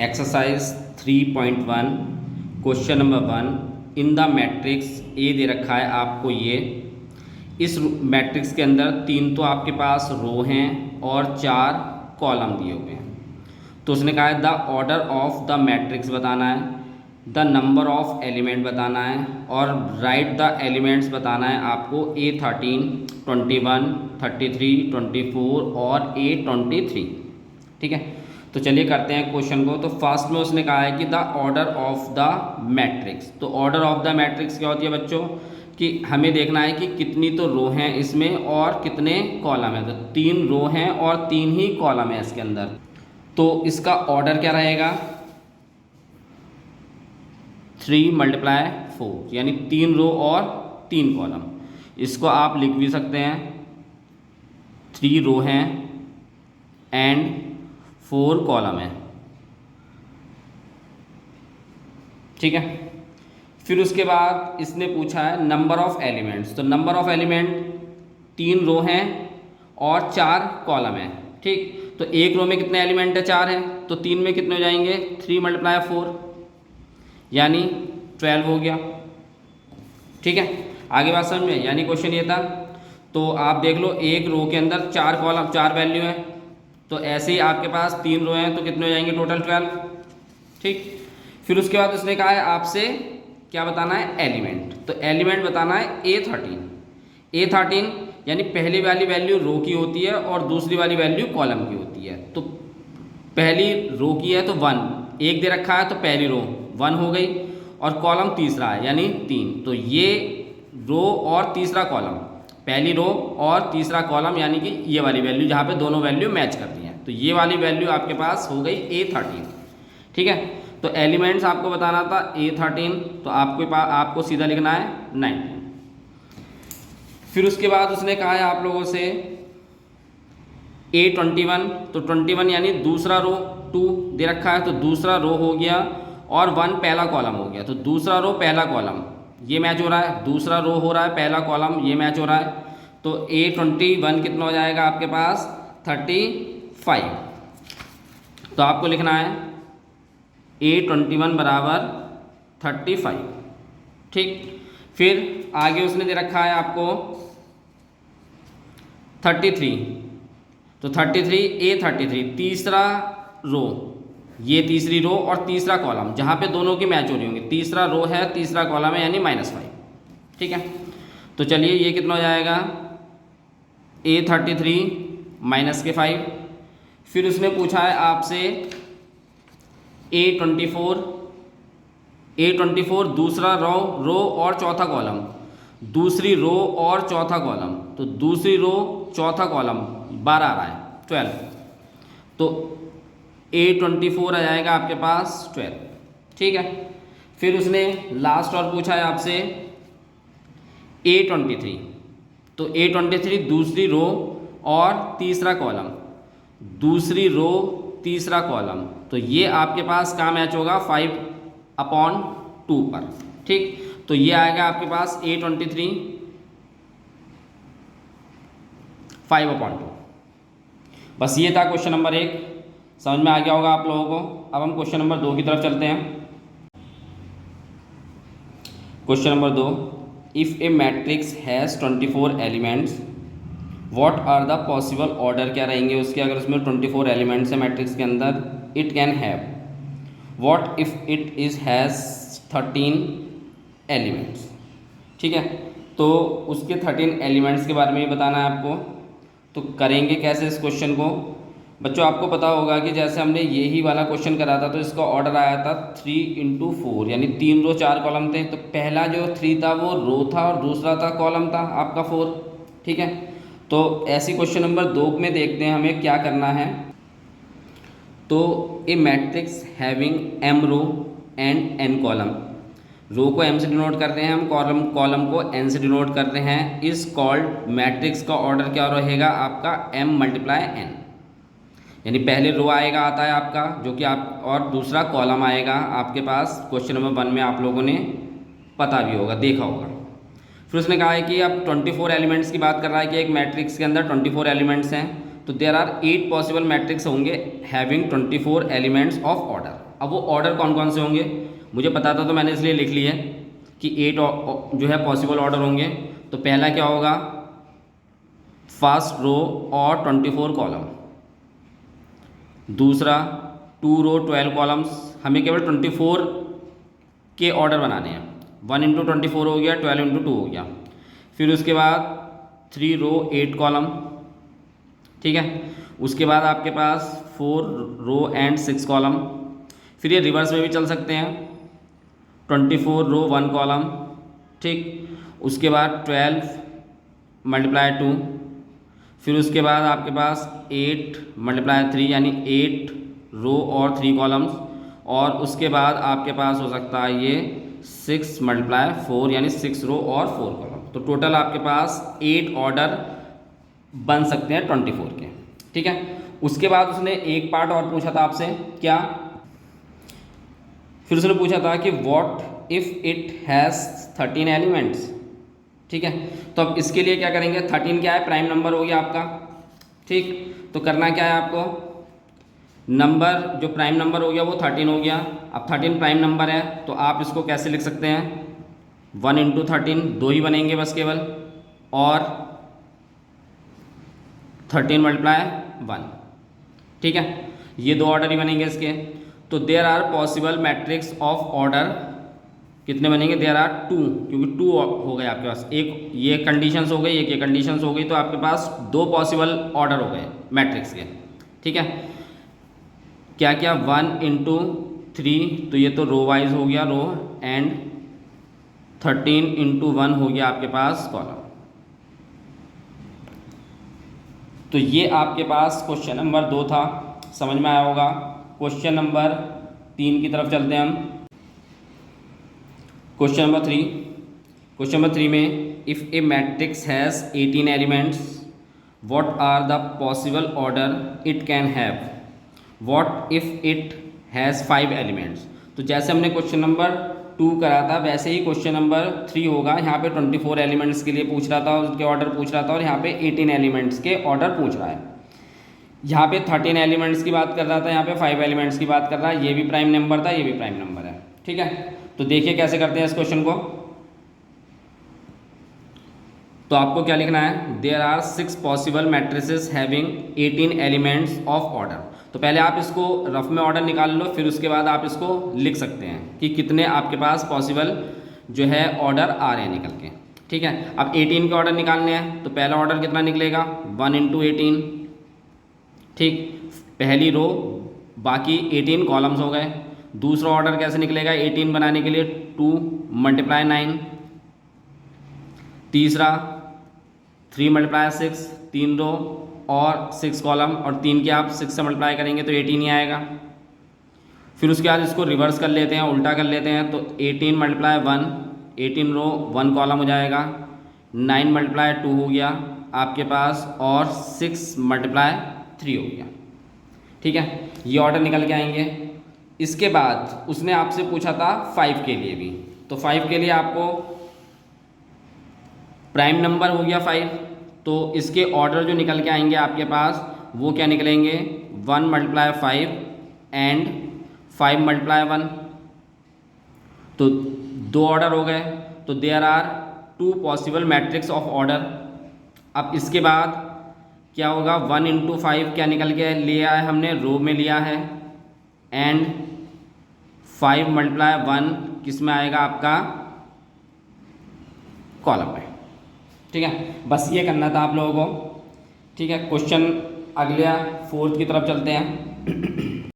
Exercise 3.1 question number 1 in the matrix A दे रखा है आपको। ये इस मैट्रिक्स के अंदर 3 तो आपके पास रो हैं और 4 कॉलम दिए हुए हैं। तो उसने कहा है the order of the matrix बताना है, द नंबर ऑफ एलिमेंट बताना है और राइट द एलिमेंट्स बताना है आपको A13, 21, 33, 24 और A23। ठीक है, तो चलिए करते हैं क्वेश्चन को। तो फर्स्ट में उसने कहा है कि the order of the matrix. तो ऑर्डर ऑफ द मैट्रिक्स क्या होती है बच्चों कि हमें देखना है कि कितनी तो रो हैं इसमें और कितने कॉलम हैं। तो 3 रो हैं और 3 ही कॉलम है इसके अंदर। तो इसका ऑर्डर क्या रहेगा 3 × 4 यानी 3 रो और 3 कॉलम। इसको आप लिख भी सकते हैं 3 रो हैं एंड 4 कॉलम है। ठीक है, फिर उसके बाद इसने पूछा है नंबर ऑफ एलिमेंट्स। तो नंबर ऑफ एलिमेंट 3 रो हैं और 4 कॉलम है। ठीक, तो एक रो में कितने एलिमेंट है 4 हैं, तो 3 में कितने हो जाएंगे 3 × 4 यानी 12 हो गया। ठीक है, आगे बात समझ में, यानी क्वेश्चन ये था। तो आप देख लो एक रो के अंदर 4 कॉलम 4 वैल्यू है, तो ऐसे ही आपके पास 3 रो हैं तो कितने हो जाएंगे टोटल 12। ठीक, फिर उसके बाद उसने कहा है आपसे क्या बताना है एलिमेंट। तो एलिमेंट बताना है A13 यानी पहली वाली वैल्यू रो की होती है और दूसरी वाली वैल्यू कॉलम की होती है। तो पहली रो की है तो 1, एक दे रखा है तो पहली रो 1 हो गई और कॉलम तीसरा है यानी 3। तो ये रो और तीसरा कॉलम, पहली रो और तीसरा कॉलम यानी कि ये वाली वैल्यू जहाँ पे दोनों वैल्यू मैच करती हैं, तो ये वाली वैल्यू आपके पास हो गई A13। ठीक है, तो एलिमेंट्स आपको बताना था A13, तो आपको सीधा लिखना है 19। फिर उसके बाद उसने कहा है आप लोगों से A21, तो 21 यानी दूसरा रो 2 दे रखा है तो दूसरा रो हो गया और 1 पहला कॉलम हो गया। तो दूसरा रो पहला कॉलम ये मैच हो रहा है, दूसरा रो हो रहा है पहला कॉलम ये मैच हो रहा है। तो A21 कितना हो जाएगा आपके पास 35। तो आपको लिखना है A21 बराबर 35। ठीक, फिर आगे उसने दे रखा है आपको 33, तो 33 A33 तीसरा रो, ये तीसरी रो और तीसरा कॉलम जहाँ पे दोनों की मैच हो रही होंगी, तीसरा रो है तीसरा कॉलम है यानी -5। ठीक है, तो चलिए ये कितना हो जाएगा A33 -5। फिर उसने पूछा है आपसे A24 दूसरा रो और चौथा कॉलम, दूसरी रो और चौथा कॉलम, तो दूसरी रो चौथा कॉलम 12 आ रहा है 12, तो A24 आ जाएगा आपके पास 12। ठीक है, फिर उसने लास्ट और पूछा है आपसे A23, तो A23 दूसरी रो और तीसरा कॉलम, दूसरी रो तीसरा कॉलम, तो ये आपके पास कहाँ मैच होगा 5/2 पर। ठीक, तो ये आएगा आपके पास A23 5/2। बस ये था क्वेश्चन नंबर 1, समझ में आ गया होगा आप लोगों को। अब हम क्वेश्चन नंबर 2 की तरफ चलते हैं। Question number 2, if a matrix has 24 elements what are the possible order, क्या रहेंगे उसके अगर उसमें 24 एलिमेंट्स है मैट्रिक्स के अंदर। It can have what if it is has 13 elements. ठीक है, तो उसके 13 एलिमेंट्स के बारे में भी बताना है आपको। तो करेंगे कैसे इस क्वेश्चन को बच्चों, आपको पता होगा कि जैसे हमने यही वाला क्वेश्चन करा था तो इसका ऑर्डर आया था 3 × 4 यानी 3 रो 4 कॉलम थे। तो पहला जो 3 था वो रो था और दूसरा था कॉलम था आपका 4। ठीक है, तो ऐसी क्वेश्चन नंबर 2 में देखते हैं हमें क्या करना है। तो a matrix having m row and n column, row को m से डिनोट करते हैं हम, कॉलम को n से डिनोट करते हैं, इस कॉल्ड मैट्रिक्स का ऑर्डर क्या रहेगा आपका m × n, यानी पहले रो आएगा आता है आपका जो कि आप, और दूसरा कॉलम आएगा आपके पास। क्वेश्चन नंबर 1 में आप लोगों ने पता भी होगा, देखा होगा। फिर उसने कहा है कि अब 24 एलिमेंट्स की बात कर रहा है कि एक मैट्रिक्स के अंदर 24 एलिमेंट्स हैं, तो देयर आर 8 पॉसिबल मैट्रिक्स होंगे हैविंग 24 एलिमेंट्स ऑफ ऑर्डर। अब वो ऑर्डर कौन कौन से होंगे मुझे पता था, तो मैंने इसलिए लिख लिया कि 8 जो है पॉसिबल ऑर्डर होंगे। तो पहला क्या होगा, फर्स्ट रो और 24 कॉलम। दूसरा 2 रो 12 कॉलम्स, हमें केवल 24 के ऑर्डर बनाने हैं। 1 इंटू 24 हो गया, 12 इंटू 2 हो गया। फिर उसके बाद 3 रो 8 कॉलम, ठीक है। उसके बाद आपके पास 4 रो एंड 6 कॉलम। फिर ये रिवर्स में भी चल सकते हैं, 24 रो 1 कॉलम, ठीक। उसके बाद 12 मल्टीप्लाई 2। फिर उसके बाद आपके पास 8 मल्टीप्लाई 3 यानी 8 रो और 3 कॉलम्स। और उसके बाद आपके पास हो सकता है ये 6 मल्टीप्लाई 4 यानी 6 रो और 4 कॉलम। तो टोटल आपके पास 8 ऑर्डर बन सकते हैं 24 के, ठीक है। उसके बाद उसने एक पार्ट और पूछा था आपसे, क्या, फिर उसने पूछा था कि what if it has 13 elements, ठीक है। तो अब इसके लिए क्या करेंगे, 13 क्या है, प्राइम नंबर हो गया आपका, ठीक। तो करना क्या है आपको, नंबर जो प्राइम नंबर हो गया वो 13 हो गया। अब 13 प्राइम नंबर है तो आप इसको कैसे लिख सकते हैं, 1 इंटू 13, 2 ही बनेंगे बस केवल, और 13 मल्टीप्लाई 1, ठीक है। ये 2 ऑर्डर ही बनेंगे इसके। तो there are possible matrix of order कितने बनेंगे, देयर आर 2, क्योंकि 2 हो गए आपके पास, एक ये कंडीशंस हो गई, एक ये कंडीशंस हो गई, तो आपके पास 2 पॉसिबल ऑर्डर हो गए मैट्रिक्स के, ठीक है। क्या क्या, 1 इंटू 3, तो ये तो रो वाइज हो गया, रो, एंड 13 इंटू 1 हो गया आपके पास कॉलम। तो ये आपके पास क्वेश्चन नंबर 2 था, समझ में आया होगा। क्वेश्चन नंबर 3 की तरफ चलते हैं हम। क्वेश्चन नंबर 3, क्वेश्चन नंबर 3 में if a matrix has 18 elements, what are the possible order it can have, what if it has 5 elements. तो जैसे हमने क्वेश्चन नंबर 2 करा था वैसे ही क्वेश्चन नंबर 3 होगा। यहाँ पे 24 एलिमेंट्स के लिए पूछ रहा था, उसके ऑर्डर पूछ रहा था, और यहाँ पे 18 एलिमेंट्स के ऑर्डर पूछ रहा है। यहाँ पे 13 एलिमेंट्स की बात कर रहा था, यहाँ पे 5 एलिमेंट्स की बात कर रहा है। ये भी प्राइम नंबर था, ये भी प्राइम नंबर है, ठीक है। तो देखिए कैसे करते हैं इस क्वेश्चन को। तो आपको क्या लिखना है, there are 6 possible matrices having 18 elements of order. तो पहले आप इसको रफ में ऑर्डर निकाल लो, फिर उसके बाद आप इसको लिख सकते हैं कि कितने आपके पास पॉसिबल जो है ऑर्डर आ रहे हैं निकल के, ठीक है। अब 18 के ऑर्डर निकालने हैं, तो पहला ऑर्डर कितना निकलेगा, 1 इंटू 18, ठीक, पहली रो, बाकी 18 कॉलम्स हो गए। दूसरा ऑर्डर कैसे निकलेगा 18 बनाने के लिए, 2 मल्टीप्लाई 9। तीसरा 3 मल्टीप्लाई 6, 3 रो और 6 कॉलम, और 3 के आप 6 से मल्टीप्लाई करेंगे तो 18 ही आएगा। फिर उसके बाद इसको रिवर्स कर लेते हैं, उल्टा कर लेते हैं, तो 18 मल्टीप्लाई 1, 18 रो 1 कॉलम हो जाएगा, 9 मल्टीप्लाई 2 हो गया आपके पास, और 6 मल्टीप्लाई 3 हो गया, ठीक है। ये ऑर्डर निकल के आएंगे। इसके बाद उसने आपसे पूछा था 5 के लिए भी, तो 5 के लिए आपको प्राइम नंबर हो गया 5, तो इसके ऑर्डर जो निकल के आएंगे आपके पास वो क्या निकलेंगे, 1 मल्टीप्लाई 5 एंड 5 मल्टीप्लाई 1, तो 2 ऑर्डर हो गए। तो there are 2 possible matrix of order. अब इसके बाद क्या होगा, 1 इंटू 5 क्या निकल के लिया है हमने, रो में लिया है, एंड 5 मल्टीप्लाई 1 किस में आएगा आपका, कॉलम में, ठीक है। बस ये करना था आप लोगों को, ठीक है। क्वेश्चन अगले 4th की तरफ चलते हैं।